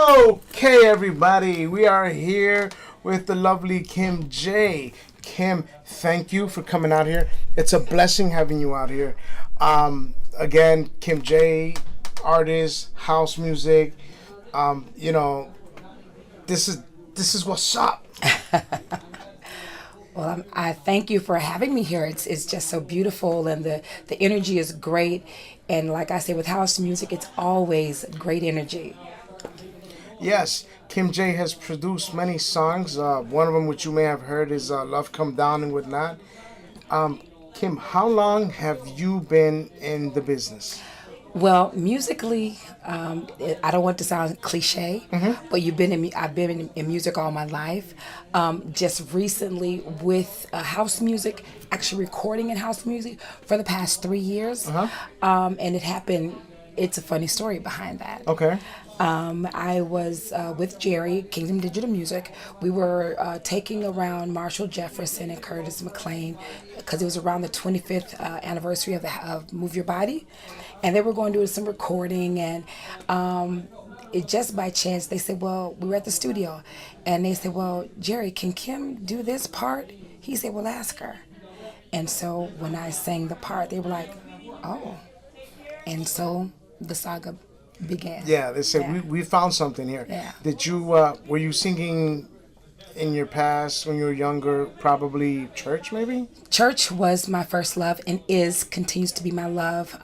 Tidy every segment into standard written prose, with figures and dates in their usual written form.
Okay, everybody, we are here with the lovely Kim Jay. Kim, thank you for coming out here. It's a blessing having you out here. Again, Kim Jay, artist, house music. You know, this is what's up. Well, I thank you for having me here. It's just so beautiful, and the energy is great. And like I say, with house music, it's always great energy. Yes, Kim Jay has produced many songs. One of them, which you may have heard, is "Love Come Down" and whatnot. Kim, how long have you been in the business? Well, musically, I don't want to sound cliche, but I've been in music all my life. Just recently with house music, actually recording in house music for the past 3 years, and it happened. It's a funny story behind that. Okay. I was with Jerry, Kingdom Digital Music. We were taking around Marshall Jefferson and Curtis McLean because it was around the 25th anniversary of Move Your Body. And they were going to do some recording. And it just by chance, they said, well, we were at the studio. And they said, well, Jerry, can Kim do this part? He said, well, ask her. And so when I sang the part, they were like, oh. And so the saga began. Yeah, they said Yeah. we found something here. Yeah. Did you were you singing in your past when you were younger? Probably church, maybe. Church was my first love and continues to be my love.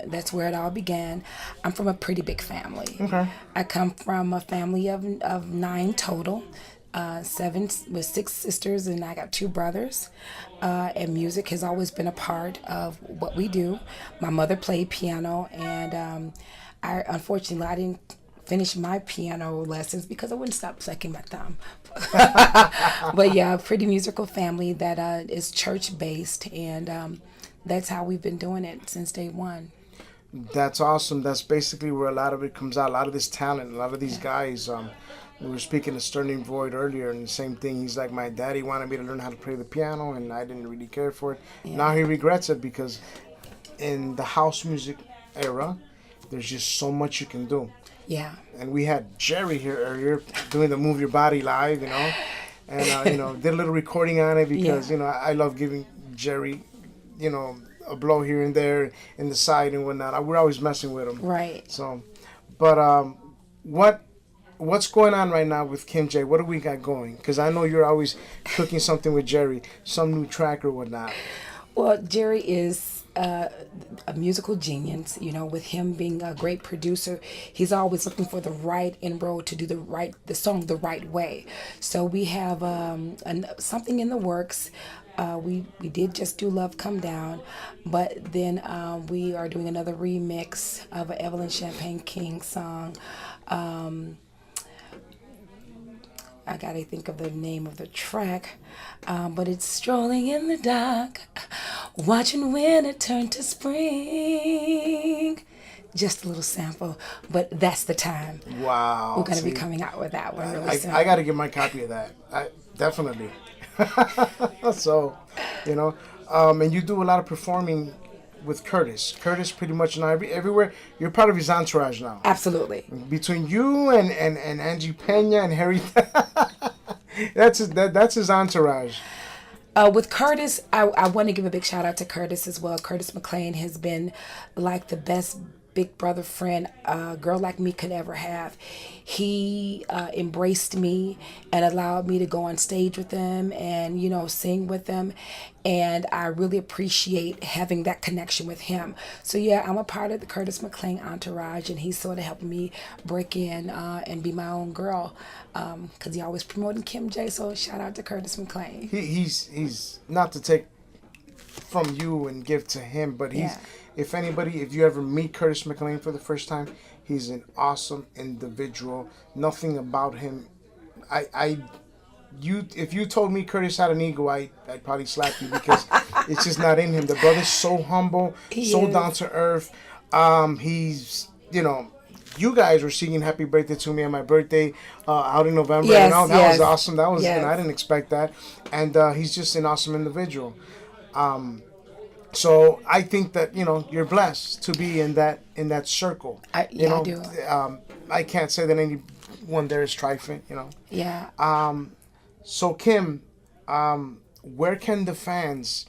That's where it all began. I'm from a pretty big family. Okay. I come from a family of 9 total. 7 with 6 sisters, and I got 2 brothers. And music has always been a part of what we do. My mother played piano, and unfortunately I didn't finish my piano lessons because I wouldn't stop sucking my thumb. But yeah, a pretty musical family that is church based, and that's how we've been doing it since day one. That's awesome. That's basically where a lot of it comes out. A lot of this talent, a lot of these guys. We were speaking to Sterling Void earlier, and the same thing. He's like, my daddy wanted me to learn how to play the piano, and I didn't really care for it. Yeah. Now he regrets it because in the house music era, there's just so much you can do. Yeah. And we had Jerry here earlier doing the Move Your Body live, and did a little recording on it because I love giving Jerry, a blow here and there in the side and whatnot. We're always messing with him. Right. So, but what's going on right now with Kim Jay? What do we got going? Because I know you're always cooking something with Jerry, some new track or whatnot. Well, Jerry is a musical genius. With him being a great producer, he's always looking for the right inroad to do the song the right way. So we have something in the works. We did just do "Love Come Down," but then we are doing another remix of an Evelyn Champagne King song. I gotta think of the name of the track, but it's strolling in the dark, watching winter turn to spring. Just a little sample, but that's the time. Wow. We're gonna be coming out with that one really soon. I got to get my copy of that. Definitely. So, and you do a lot of performing with Curtis. Curtis pretty much now everywhere. You're part of his entourage now. Absolutely. Between you and Angie Pena and Harry, that's his entourage. With Curtis, I want to give a big shout out to Curtis as well. Curtis McLean has been like the best big brother friend a girl like me could ever have. He embraced me and allowed me to go on stage with them and sing with them, and I really appreciate having that connection with him. So yeah, I'm a part of the Curtis McLean entourage, and he's sort of helping me break in and be my own girl, because he always promoting Kim Jay. So shout out to Curtis McLean. He's not to take from you and give to him, but he's if you ever meet Curtis McLean for the first time, he's an awesome individual. Nothing about him. If you told me Curtis had an ego, I'd probably slap you because it's just not in him. The brother's so humble, so down to earth. He's you guys were singing "Happy Birthday" to me on my birthday out in November. Yes, that was awesome. That was, yes. and I didn't expect that. And he's just an awesome individual. So I think that you're blessed to be in that circle. I do. I can't say that one there is triumphant, Yeah. So Kim, where can the fans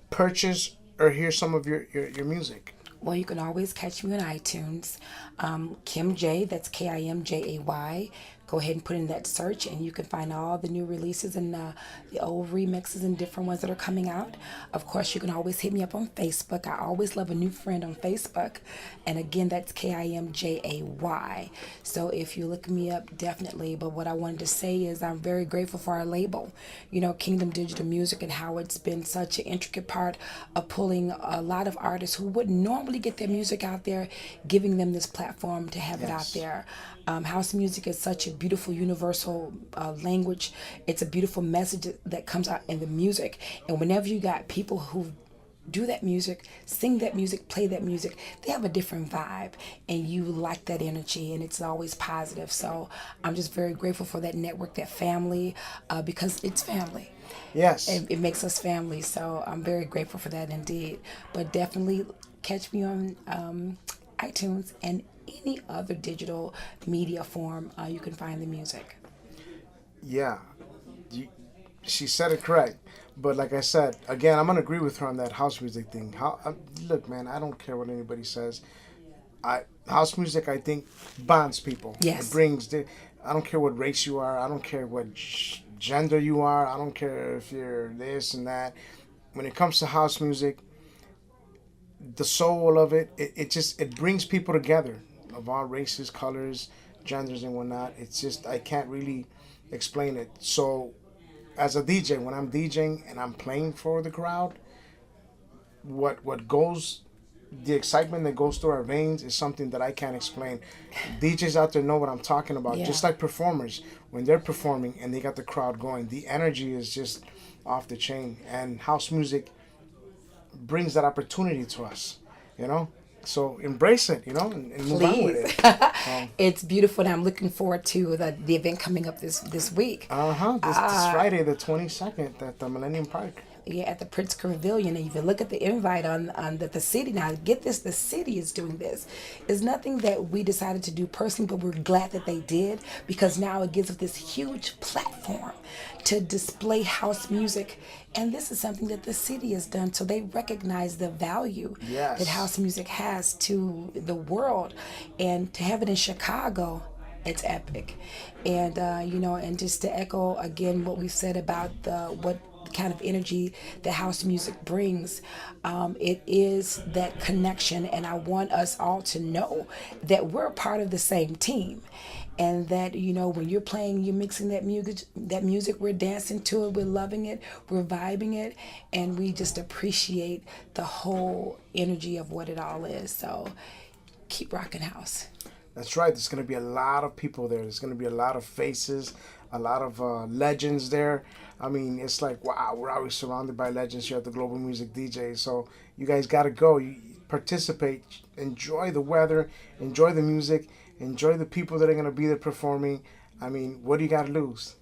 purchase or hear some of your music? Well, you can always catch me on iTunes. Kim Jay, that's Kimjay. Go ahead and put in that search, and you can find all the new releases and the old remixes and different ones that are coming out. Of course, you can always hit me up on Facebook. I always love a new friend on Facebook. And again, that's Kimjay. So if you look me up, definitely. But what I wanted to say is I'm very grateful for our label, Kingdom Digital Music, and how it's been such an intricate part of pulling a lot of artists who wouldn't normally get their music out there, giving them this platform to have it out there. House music is such a beautiful universal language. It's a beautiful message that comes out in the music. And whenever you got people who do that music, sing that music, play that music, they have a different vibe, and you like that energy, and it's always positive. So I'm just very grateful for that network, that family, because it's family. Yes. It makes us family. So I'm very grateful for that indeed. But definitely catch me on iTunes and any other digital media form you can find the music. Yeah, she said it correct. But like I said, again, I'm gonna agree with her on that house music thing. Look, man, I don't care what anybody says. House music, I think, bonds people. Yes. It brings. I don't care what race you are. I don't care what gender you are. I don't care if you're this and that. When it comes to house music, the soul of it brings people together of all races, colors, genders, and whatnot. It's just I can't really explain it. So, as a DJ, when I'm DJing and I'm playing for the crowd, what goes, the excitement that goes through our veins is something that I can't explain. DJs out there know what I'm talking about. Yeah. Just like performers, when they're performing and they got the crowd going, the energy is just off the chain. And house music brings that opportunity to us. So embrace it, and move on with it. It's beautiful, and I'm looking forward to the event coming up this week. This Friday, the 22nd, at the Millennium Park. Yeah, at the Prince Pavilion, and if you look at the invite on the city, now get this, the city is doing this. It's nothing that we decided to do personally, but we're glad that they did, because now it gives us this huge platform to display house music, and this is something that the city has done, so they recognize the value Yes. that house music has to the world, and to have it in Chicago, it's epic. And and just to echo again what we've said about what kind of energy that house music brings, it is that connection, and I want us all to know that we're part of the same team, and that when you're playing, you're mixing that music, we're dancing to it, we're loving it, we're vibing it, and we just appreciate the whole energy of what it all is. So keep rocking house. That's right. There's going to be a lot of people there. There's going to be a lot of faces, a lot of legends there. I mean, it's like, wow, we're always surrounded by legends here at the Global Music DJ. So you guys got to go. You participate. Enjoy the weather. Enjoy the music. Enjoy the people that are going to be there performing. I mean, what do you got to lose?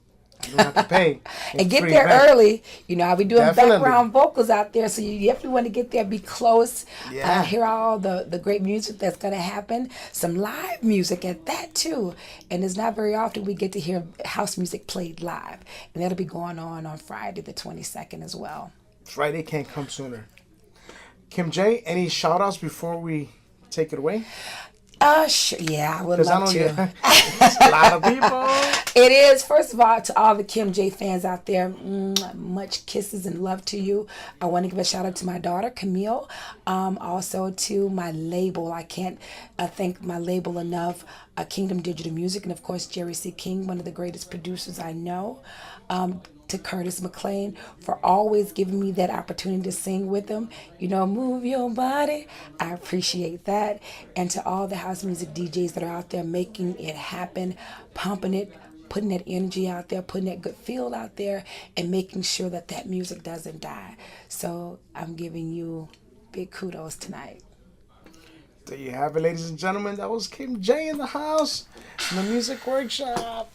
You don't have to pay. And get there early. I'll be doing Definitely. background vocals out there, so you definitely want to get there, be close, Yeah. hear all the great music that's going to happen. Some live music at that, too. And it's not very often we get to hear house music played live. And that'll be going on Friday the 22nd as well. Friday can't come sooner. Kim Jay, any shout outs before we take it away? Sure. Yeah, I would Because I love know to. it's a lot of people. It is. First of all, to all the Kim Jay fans out there, much kisses and love to you. I want to give a shout out to my daughter, Camille. Also to my label. I can't thank my label enough, Kingdom Digital Music, and of course, Jerry C. King, one of the greatest producers I know. To Curtis McLean for always giving me that opportunity to sing with him. Move your body. I appreciate that. And to all the house music DJs that are out there making it happen, pumping it, putting that energy out there, putting that good feel out there, and making sure that music doesn't die. So I'm giving you big kudos tonight. There you have it, ladies and gentlemen. That was Kim Jay in the house in the music workshop.